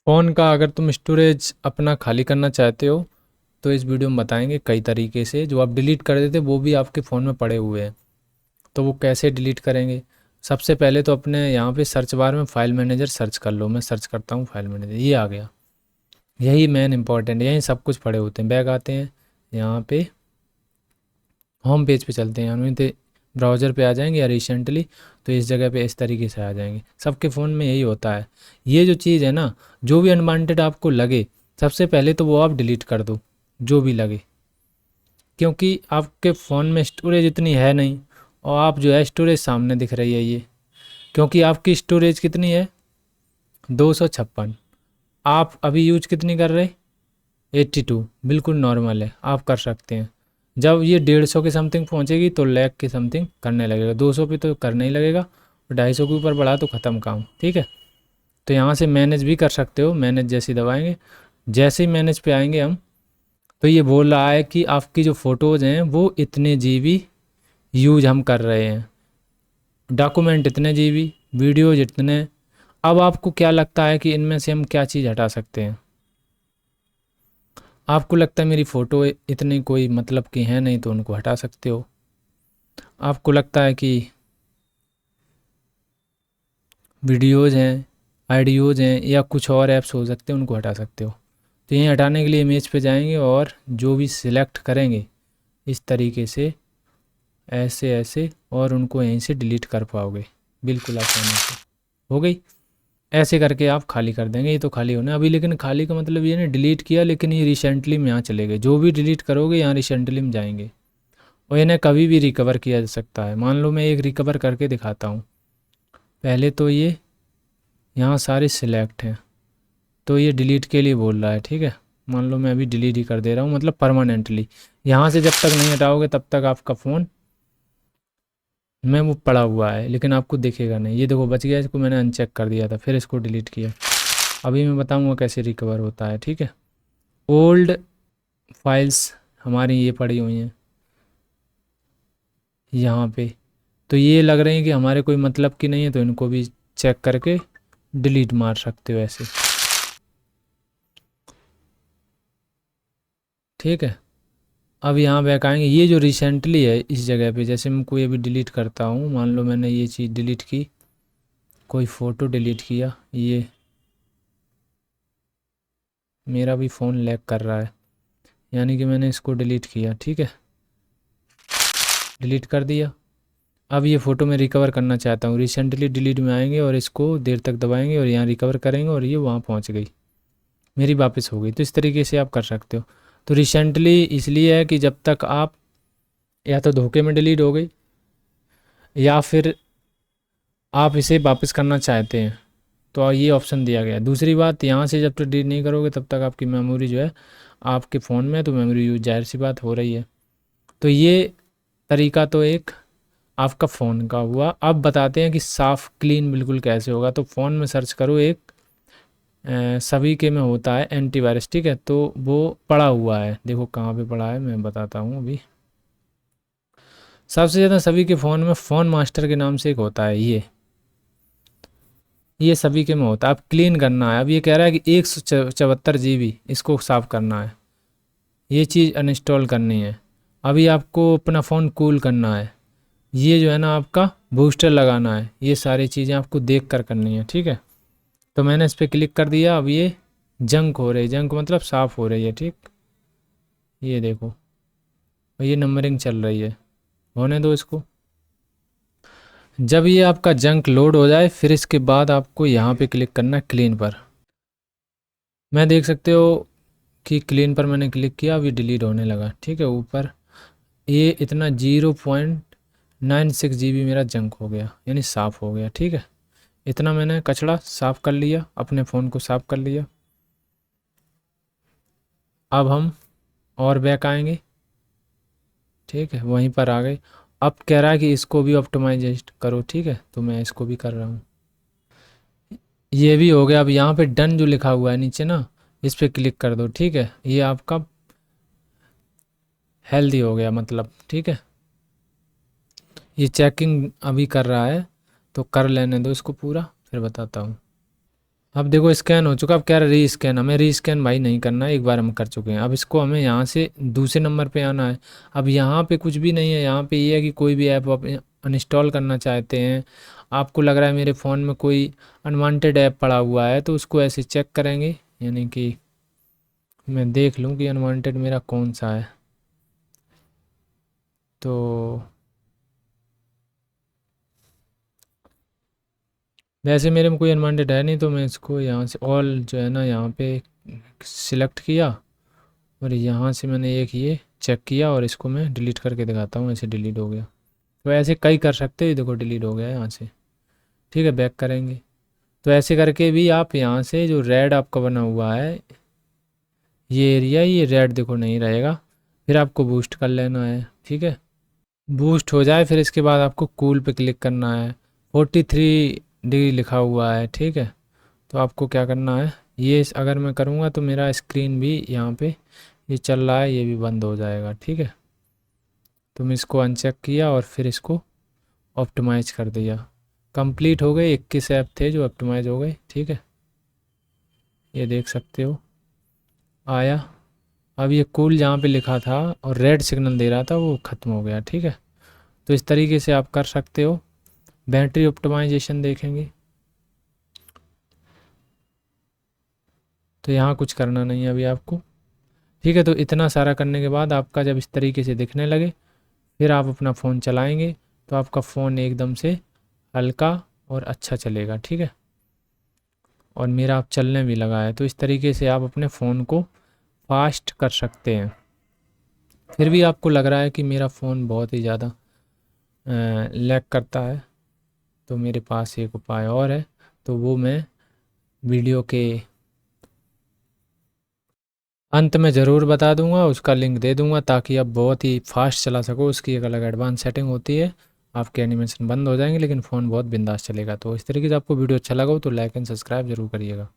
Phone का अगर तुम स्टोरेज अपना खाली करना चाहते हो तो इस वीडियो में बताएंगे कई तरीके से। जो आप डिलीट कर देते वो भी आपके फ़ोन में पड़े हुए हैं, तो वो कैसे डिलीट करेंगे। सबसे पहले तो अपने यहाँ पे सर्च बार में फ़ाइल मैनेजर सर्च कर लो। मैं सर्च करता हूँ फ़ाइल मैनेजर, ये आ गया। यही मेन इंपॉर्टेंट, यहीं सब कुछ पड़े होते हैं। बैग आते हैं, यहाँ पे होम पेज पे चलते हैं, यानी तो ब्राउज़र पे आ जाएंगे या रिसेंटली, तो इस जगह पे इस तरीके से आ जाएंगे। सबके फ़ोन में यही होता है। ये जो चीज़ है ना, जो भी अनवांटेड आपको लगे सबसे पहले तो वो आप डिलीट कर दो, जो भी लगे, क्योंकि आपके फ़ोन में स्टोरेज इतनी है नहीं। और आप जो है स्टोरेज सामने दिख रही है ये, क्योंकि आपकी स्टोरेज कितनी है 256। आप अभी यूज कितनी कर रहे, 82, बिल्कुल नॉर्मल है, आप कर सकते हैं। जब ये 150 के समथिंग पहुंचेगी तो लैख के समथिंग करने लगेगा। 200 पे तो करने ही लगेगा, और 250 के ऊपर बढ़ा तो ख़त्म काम, ठीक है। तो यहाँ से मैनेज भी कर सकते हो। मैनेज जैसे ही दबाएंगे, जैसे ही मैनेज पे आएंगे हम, तो ये बोल रहा है कि आपकी जो फ़ोटोज़ हैं वो इतने जीबी यूज हम कर रहे हैं, डॉक्यूमेंट इतने जीबी, वीडियोज इतने। अब आपको क्या लगता है कि इनमें से हम क्या चीज़ हटा सकते हैं? आपको लगता है मेरी फ़ोटो इतनी कोई मतलब की है नहीं तो उनको हटा सकते हो। आपको लगता है कि वीडियोज़ हैं, आइडियोज़ हैं, या कुछ और ऐप्स हो सकते हैं, उनको हटा सकते हो। तो यहीं हटाने के लिए इमेज पे जाएंगे और जो भी सिलेक्ट करेंगे इस तरीके से, ऐसे ऐसे, और उनको यहीं से डिलीट कर पाओगे बिल्कुल आसानी से। हो गई। ऐसे करके आप खाली कर देंगे। ये तो खाली होना अभी, लेकिन खाली का मतलब ये नहीं डिलीट किया, लेकिन ये रिसेंटली में यहाँ चले गए। जो भी डिलीट करोगे यहाँ रिसेंटली में जाएंगे, और इन्हें कभी भी रिकवर किया जा सकता है। मान लो मैं एक रिकवर करके दिखाता हूँ। पहले तो ये यहाँ सारे सिलेक्ट हैं, तो ये डिलीट के लिए बोल रहा है, ठीक है। मान लो मैं अभी डिलीट ही कर दे रहा हूँ, मतलब परमानेंटली। यहाँ से जब तक नहीं हटाओगे तब तक आपका फ़ोन में वो पड़ा हुआ है, लेकिन आपको दिखेगा नहीं। ये देखो बच गया, इसको मैंने अनचेक कर दिया था, फिर इसको डिलीट किया। अभी मैं बताऊँगा कैसे रिकवर होता है, ठीक है। ओल्ड फाइल्स हमारी ये पड़ी हुई हैं यहाँ पे, तो ये लग रही है कि हमारे कोई मतलब की नहीं है, तो इनको भी चेक करके डिलीट मार सकते हो ऐसे, ठीक है। अब यहाँ बैक आएंगे। ये जो रिसेंटली है इस जगह पे, जैसे मैं कोई अभी डिलीट करता हूँ, मान लो मैंने ये चीज़ डिलीट की, कोई फ़ोटो डिलीट किया, ये मेरा भी फ़ोन लैग कर रहा है, यानी कि मैंने इसको डिलीट किया, ठीक है। डिलीट कर दिया। अब ये फ़ोटो मैं रिकवर करना चाहता हूँ। रिसेंटली डिलीट में आएंगे और इसको देर तक दबाएंगे और यहाँ रिकवर करेंगे, और ये वहाँ पहुँच गई, मेरी वापस हो गई। तो इस तरीके से आप कर सकते हो। तो रिसेंटली इसलिए है कि जब तक आप, या तो धोखे में डिलीट हो गई, या फिर आप इसे वापस करना चाहते हैं, तो ये ऑप्शन दिया गया है। दूसरी बात, यहाँ से जब तक डिलीट नहीं करोगे तब तक आपकी मेमोरी जो है आपके फ़ोन में, तो मेमोरी यूज जाहिर सी बात हो रही है। तो ये तरीका तो एक आपका फ़ोन का हुआ। अब बताते हैं कि साफ़ क्लीन बिल्कुल कैसे होगा। तो फ़ोन में सर्च करो एक, सभी के में होता है एंटीवायरस, ठीक है। तो वो पड़ा हुआ है, देखो कहाँ पे पड़ा है, मैं बताता हूँ अभी। सबसे ज़्यादा सभी के फ़ोन में फ़ोन मास्टर के नाम से एक होता है, ये सभी के में होता है। अब क्लीन करना है। अब ये कह रहा है कि 174 GB इसको साफ़ करना है, ये चीज़ अनइंस्टॉल करनी है। अभी आपको अपना फ़ोन कूल करना है, ये जो है ना आपका बूस्टर लगाना है, ये सारी चीज़ें आपको देख कर करनी है, ठीक है। तो मैंने इस पर क्लिक कर दिया। अब ये जंक हो रही है, जंक मतलब साफ़ हो रही है, ठीक। ये देखो, और ये नंबरिंग चल रही है, होने दो इसको। जब ये आपका जंक लोड हो जाए, फिर इसके बाद आपको यहाँ पे क्लिक करना है क्लीन पर। मैं देख सकते हो कि क्लीन पर मैंने क्लिक किया, अभी डिलीट होने लगा, ठीक है। ऊपर ये इतना 0.96 GB मेरा जंक हो गया, यानी साफ़ हो गया, ठीक है। इतना मैंने कचरा साफ़ कर लिया, अपने फ़ोन को साफ़ कर लिया। अब हम और बैक आएंगे, ठीक है, वहीं पर आ गए। अब कह रहा है कि इसको भी ऑप्टिमाइज करो, ठीक है, तो मैं इसको भी कर रहा हूँ। ये भी हो गया। अब यहाँ पे डन जो लिखा हुआ है नीचे ना, इस पर क्लिक कर दो, ठीक है। ये आपका हेल्दी हो गया मतलब, ठीक है। ये चेकिंग अभी कर रहा है, तो कर लेने दो इसको पूरा, फिर बताता हूँ। अब देखो स्कैन हो चुका, अब कह रहा री स्कैन, हमें री स्कैन भाई नहीं करना है, एक बार हम कर चुके हैं। अब इसको हमें यहाँ से दूसरे नंबर पे आना है। अब यहाँ पे कुछ भी नहीं है, यहाँ पे ये है कि कोई भी ऐप आप अनइंस्टॉल करना चाहते हैं, आपको लग रहा है मेरे फ़ोन में कोई अनवांटेड ऐप पड़ा हुआ है, तो उसको ऐसे चेक करेंगे, यानी कि मैं देख लूँ कि अनवांटेड मेरा कौन सा है। तो वैसे मेरे में कोई अनवांटेड है नहीं, तो मैं इसको यहाँ से ऑल जो है ना यहाँ पे सिलेक्ट किया, और यहाँ से मैंने एक ये चेक किया, और इसको मैं डिलीट करके दिखाता हूँ, ऐसे डिलीट हो गया। तो ऐसे कई कर सकते हैं, देखो डिलीट हो गया यहाँ से। ठीक है, बैक करेंगे। तो ऐसे करके भी आप यहाँ से जो रेड आपका बना हुआ है ये एरिया, ये रेड देखो नहीं रहेगा। फिर आपको बूस्ट कर लेना है, ठीक है। बूस्ट हो जाए फिर इसके बाद आपको कूल पे क्लिक करना है। 43 डिग्री लिखा हुआ है, ठीक है। तो आपको क्या करना है, ये अगर मैं करूँगा तो मेरा स्क्रीन भी यहाँ पे ये चल रहा है, ये भी बंद हो जाएगा, ठीक है। तो मैं इसको अनचेक किया और फिर इसको ऑप्टिमाइज कर दिया। कंप्लीट हो गए, 21 ऐप थे जो ऑप्टिमाइज हो गए, ठीक है। ये देख सकते हो आया। अब ये कूल जहाँ पे लिखा था और रेड सिग्नल दे रहा था वो ख़त्म हो गया, ठीक है। तो इस तरीके से आप कर सकते हो। बैटरी ऑप्टिमाइजेशन देखेंगे तो यहाँ कुछ करना नहीं है अभी आपको, ठीक है। तो इतना सारा करने के बाद आपका जब इस तरीके से दिखने लगे, फिर आप अपना फ़ोन चलाएंगे तो आपका फ़ोन एकदम से हल्का और अच्छा चलेगा, ठीक है। और मेरा आप चलने भी लगा है। तो इस तरीके से आप अपने फ़ोन को फास्ट कर सकते हैं। फिर भी आपको लग रहा है कि मेरा फ़ोन बहुत ही ज़्यादा लैग करता है, तो मेरे पास एक उपाय और है, तो वो मैं वीडियो के अंत में ज़रूर बता दूंगा, उसका लिंक दे दूंगा ताकि आप बहुत ही फास्ट चला सको। उसकी एक अलग एडवांस सेटिंग होती है, आपके एनिमेशन बंद हो जाएंगे लेकिन फ़ोन बहुत बिंदास चलेगा। तो इस तरीके से आपको वीडियो अच्छा लगा हो तो लाइक एंड सब्सक्राइब जरूर करिएगा।